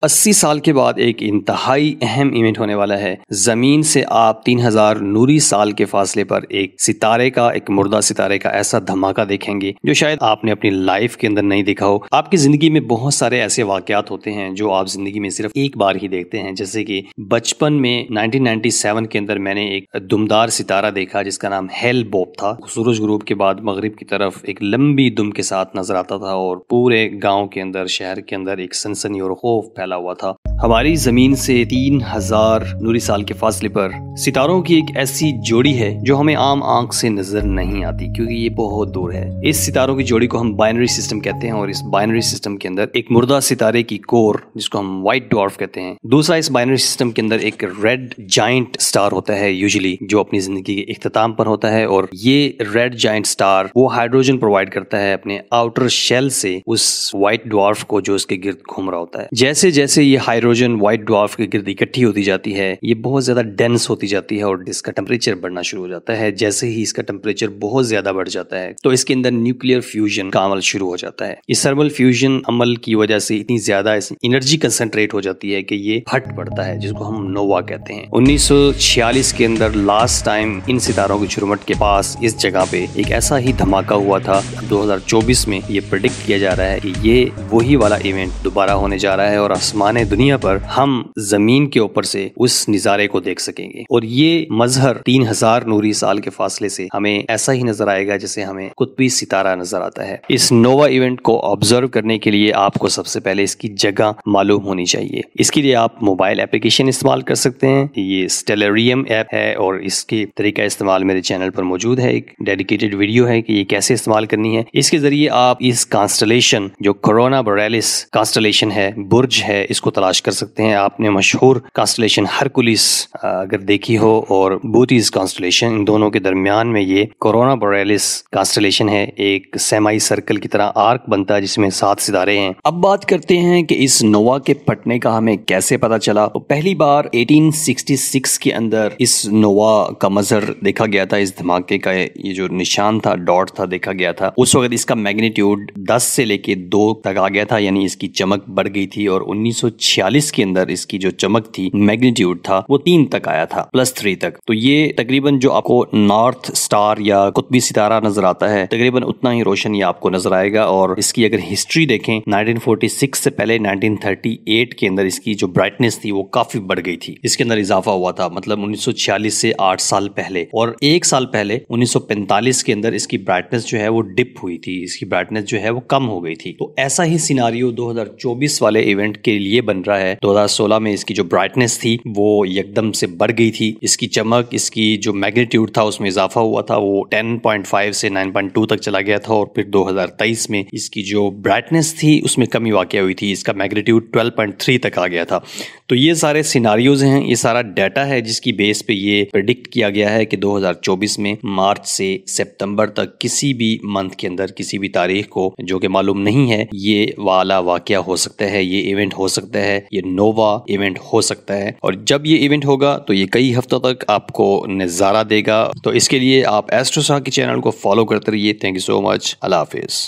80 साल के बाद एक इंतहाई अहम इवेंट होने वाला है। जमीन से आप 3000 नूरी साल के फासले पर एक मुर्दा सितारे का ऐसा धमाका देखेंगे जो शायद आपने अपनी लाइफ के अंदर नहीं देखा हो। आपकी जिंदगी में बहुत सारे ऐसे वाकयात होते हैं जो आप जिंदगी में सिर्फ एक बार ही देखते हैं। जैसे कि बचपन में 1997 के अंदर मैंने एक दुमदार सितारा देखा जिसका नाम हेल बॉब था। सूरज गुरूब के बाद मगरिब की तरफ एक लंबी दुम के साथ नजर आता था और पूरे गाँव के अंदर, शहर के अंदर एक सनसनी और खौफ फैला हुआ था। हमारी जमीन से 3000 नूरी साल के फासले पर सितारों की एक ऐसी जोड़ी है जो हमें आम आंख से नजर नहीं आती क्योंकि ये बहुत दूर है। इस सितारों की जोड़ी को हम बाइनरी सिस्टम कहते हैं और इस बाइनरी सिस्टम के अंदर एक मुर्दा सितारे की कोर जिसको हम व्हाइट ड्वार्फ कहते हैं। दूसरा, इस बाइनरी सिस्टम के अंदर एक रेड जाइंट स्टार होता है यूजुअली, जो अपनी जिंदगी के इख्तिताम पर होता है और ये रेड जाइंट स्टार वो हाइड्रोजन प्रोवाइड करता है अपने आउटर शेल से उस व्हाइट ड्वार्फ को जो उसके गिर्द घूम रहा होता है। जैसे जैसे ये हाइड्रोजन व्हाइट ड्वार्फ के गिर्द इकट्ठी होती जाती है ये बहुत ज्यादा डेंस होती जाती है और इसका टेम्परेचर बढ़ना शुरू हो जाता है। जैसे ही इसका टेम्परेचर बहुत ज्यादा बढ़ जाता है तो इसके अंदर न्यूक्लियर फ्यूजन का अमल शुरू हो जाता है। इस थर्मल फ्यूजन अमल की वजह से इतनी ज्यादा एनर्जी कंसंट्रेट हो जाती है कि ये फट पड़ता है जिसको हम नोवा कहते हैं। 1946 के अंदर लास्ट टाइम इन सितारों की झुरमुट के पास इस जगह पे एक ऐसा ही धमाका हुआ था। 2024 में ये प्रेडिक्ट किया जा रहा है कि ये वही वाला इवेंट दोबारा होने जा रहा है और आसमान दुनिया पर हम जमीन के ऊपर से उस नजारे को देख सकेंगे और ये मजहर 3000 नूरी साल के फासले से हमें ऐसा ही नजर आएगा जैसे हमें कुतबी सितारा नजर आता है। इस नोवा इवेंट को ऑब्जर्व करने के लिए आपको सबसे पहले इसकी जगह मालूम होनी चाहिए। इसके लिए आप मोबाइल एप्लीकेशन इस्तेमाल कर सकते हैं। ये स्टेलरियम ऐप है और इसके तरीका इस्तेमाल मेरे चैनल पर मौजूद है। एक डेडिकेटेड वीडियो है कि ये कैसे इस्तेमाल करनी है। इसके जरिए आप इस कॉन्स्टलेशन जो कोरोना बोरेलिस कॉन्स्टलेशन है, बुर्ज है, इसको तलाश कर सकते हैं। आपने मशहूर कॉन्स्टलेशन हरकुलिस अगर देखी हो और बूटीज कॉन्स्टलेशन, इन दोनों के दरमियान में ये कोरोना बोरेलिस कॉन्स्टलेशन है। एक सेमाई सर्कल की तरह आर्क बनता है जिसमें 7 सितारे हैं। अब बात करते हैं कि इस नोवा के फटने का हमें कैसे पता चला। तो पहली बार 1866 के अंदर इस नोवा का मजहर देखा गया था। इस धमाके का ये जो निशान था, डॉट था, देखा गया था। उस वक्त इसका मैग्नीट्यूड 10 से लेके 2 तक आ गया था, यानी इसकी चमक बढ़ गई थी और 1946 के अंदर इसकी जो चमक थी, मैग्नीट्यूड था, वो 3 तक आया था, +3 तक। तो ये तकरीबन जो आपको नॉर्थ स्टार या कुतबी सितारा नजर आता है तकरीबन उतना ही रोशन ये आपको नजर आएगा। और इसकी अगर हिस्ट्री देखें 1946 से पहले 1938 के अंदर इसकी जो ब्राइटनेस थी वो काफी बढ़ गई थी। इसके अंदर इजाफा हुआ था, मतलब 1946 से 8 साल पहले। और 1 साल पहले 1945 के अंदर इसकी ब्राइटनेस जो है वो डिप हुई थी, इसकी ब्राइटनेस जो है वो कम हो गई थी। तो ऐसा ही सिनारियो 2024 वाले इवेंट के लिए बन रहा है। 2016 में इसकी जो ब्राइटनेस थी वो एकदम से बढ़ गई थी। इसकी चमक, इसकी जो मैग्नीट्यूड था उसमें इजाफा हुआ था, वो 10.5 से 9.2 तक चला गया था। और फिर 2023 में इसकी जो ब्राइटनेस थी उसमें कमी वाक़या हुई थी, इसका मैग्नीट्यूड 12.3 तक आ गया था। तो ये सारे सिनारियोज हैं, ये सारा डाटा है जिसकी बेस पे ये प्रेडिक्ट किया गया है कि 2024 में मार्च से सितंबर तक किसी भी मंथ के अंदर, किसी भी तारीख को जो कि मालूम नहीं है, ये वाला वाक़या हो सकता है, ये इवेंट हो सकता है, ये नोवा इवेंट हो सकता है। और जब ये इवेंट होगा तो ये कई हफ्तों तक आपको नज़ारा देगा। तो इसके लिए आप एस्ट्रोसा के चैनल को फॉलो करते रहिए। Thank you so much. अल्लाह हाफिज़।